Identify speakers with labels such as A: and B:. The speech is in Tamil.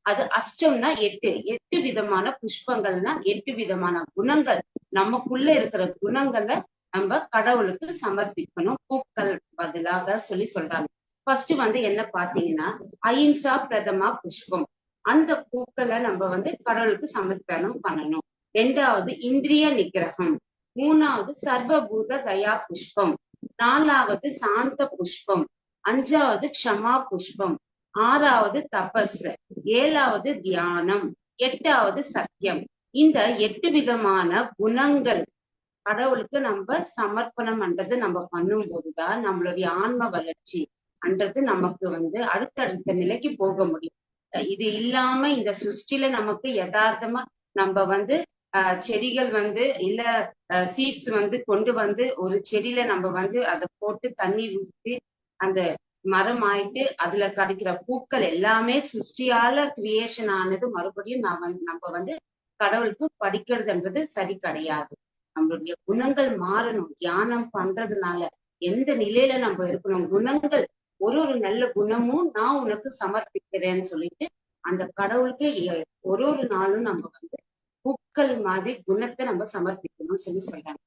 A: அது அஷ்டம்னா எட்டு, எட்டு விதமான புஷ்பங்கள்னா எட்டு விதமான குணங்கள், நமக்குள்ள இருக்கிற குணங்களை நம்ம கடவுளுக்கு சமர்ப்பிக்கணும் பூக்கள் பதிலாக சொல்றாங்க. ஃபர்ஸ்ட் என்ன பாத்தீங்கன்னா அஹிம்சா பிரதமா புஷ்பம், அந்த பூக்களை நம்ம கடவுளுக்கு சமர்ப்பணம் பண்ணணும். ரெண்டாவது இந்திரிய நிகிரகம், மூணாவது சர்வபூத தயா புஷ்பம், நாலாவது சாந்த புஷ்பம், அஞ்சாவது க்ஷமா புஷ்பம், ஆறாவது தபஸ், ஏழாவது தியானம், எட்டாவது சத்தியம். இந்த எட்டு விதமான குணங்கள் கடவுளுக்கு நம்ம சமர்ப்பணம் பண்றது நம்ம பண்ணும் போதுதான் நம்மளுடைய ஆன்ம வளர்ச்சி அன்றது நமக்கு அடுத்தடுத்த நிலைக்கு போக முடியும். இது இல்லாம இந்த சுஷ்டில நமக்கு யதார்த்தமா நம்ம செடிகள் இல்ல சீட்ஸ் கொண்டு ஒரு செடியில நம்ம அதை போட்டு தண்ணி ஊற்றி அந்த மரம் ஆயிட்டு அதுல கிடைக்கிற பூக்கள் எல்லாமே சுஷ்டியால கிரியேஷன் ஆனது. மறுபடியும் நம்ம கடவுளுக்கு படிக்கிறதுன்றது சரி கிடையாது. நம்மளுடைய குணங்கள் மாறணும். தியானம் பண்றதுனால எந்த நிலையில நம்ம இருக்கணும், குணங்கள் ஒரு நல்ல குணமும் நான் உனக்கு சமர்ப்பிக்கிறேன்னு சொல்லிட்டு அந்த கடவுளுக்கு ஒரு நாளும் நம்ம பூக்கள் மாதிரி குணத்தை நம்ம சமர்ப்பிக்கணும்னு சொல்றாங்க.